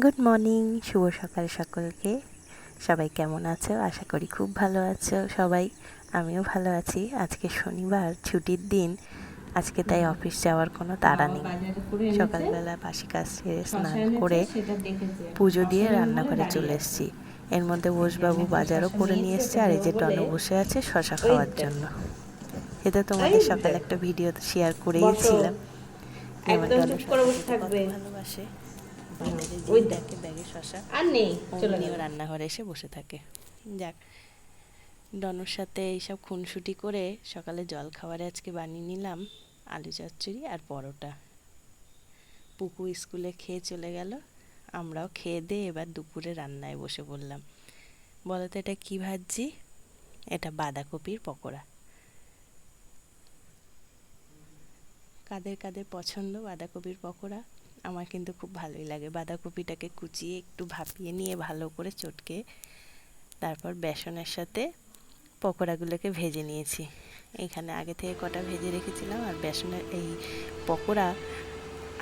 Good morning, শুভ সকাল সকলকে। সবাই কেমন আছো? আশা করি খুব ভালো আছো সবাই। আমিও ভালো আছি। আজকে শনিবার, ছুটির দিন। আজকে তাই অফিস যাওয়ার কোনো তাড়া নেই। সকালবেলা বাসি কাজ সেরে স্নান করে পুজো দিয়ে রান্নাঘরে চলে এসেছি। এর মধ্যে বোসবাবু বাজারও করে নিয়ে এসছে, আর এই যে টনু বসে আছে শশা খাওয়ার জন্য। এটা তোমাদের সকালে একটা ভিডিও শেয়ার করেইছিলাম। আমার টনু শশা খেতে কত ভালোবাসে। বাজারে যেই দেখে ব্যাগে শশা আর নেই, চলে অমনিও গেল। রান্নাঘরে এসে বসে থাকে। যাক, ডনুর সাথে এইসব খুনসুটি করে সকালে জল খাবারে আজকে বানিয়ে নিলাম আলু চচ্চড়ি আর পরোটা। পুকু স্কুলে খেয়ে চলে গেল, আমরাও খেয়ে দিয়ে এবার দুপুরে রান্নায় বসে পড়লাম। বলো তো এটা কী ভাজছি? এটা বাঁধাকপির পকোড়া। কাদের কাদের পছন্দ বাঁধাকপির পকোড়া? আমার কিন্তু খুব ভালোই লাগে। বাঁধাকপিটাকে কুচিয়ে একটু ভাপিয়ে নিয়ে ভালো করে চটকে তারপর বেসনের সাথে পকোড়াগুলোকে ভেজে নিয়েছি। এখানে আগে থেকে কটা ভেজে রেখেছিলাম, আর বেসনের এই পকোড়া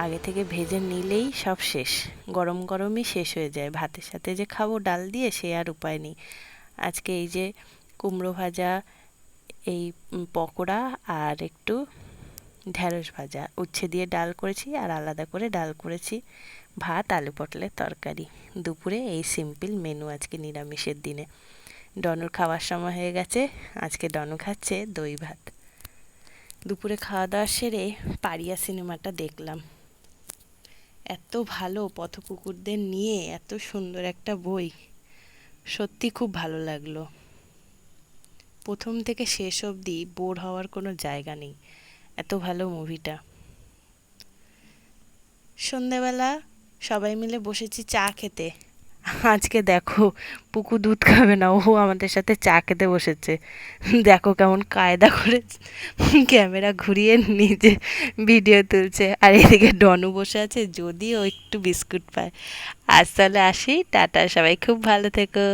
আগে থেকে ভেজে নিলেই সব শেষ, গরম গরমই শেষ হয়ে যায়। ভাতের সাথে যে খাবো ডাল দিয়ে, সে আর উপায় নেই। আজকে এই যে কুমড়ো ভাজা, এই পকোড়া আর একটু ঢ্যাঁড়স ভাজা, উচ্ছে দিয়ে ডাল করেছি, আর আলাদা করে ডাল করেছি, ভাত, আলু পটলের তরকারি। দুপুরে এই সিম্পল মেনু আজকে নিরামিষের দিনে। ডনুর খাওয়ার সময় হয়ে গেছে। আজকে ডনু খাচ্ছে দই ভাত। দুপুরে খাওয়া দাওয়া সেরে পারিয়া সিনেমাটা দেখলাম। এত ভালো, পথকুকুরদের নিয়ে এত সুন্দর একটা বই, সত্যি খুব ভালো লাগলো। প্রথম থেকে শেষ অবধি বোর হওয়ার কোনো জায়গা নেই, এত ভালো মুভিটা। সন্ধেবেলা সবাই মিলে বসেছি চা খেতে। আজকে দেখো, পুকু দুধ খাবে না, ও আমাদের সাথে চা খেতে বসেছে। দেখো কেমন কায়দা করে ক্যামেরা ঘুরিয়ে নিজে ভিডিও তুলছে, আর এদিকে ডনু বসে আছে, যদিও একটু বিস্কুট পায়। আজ তাহলে আসি, টাটা, সবাই খুব ভালো থেকো।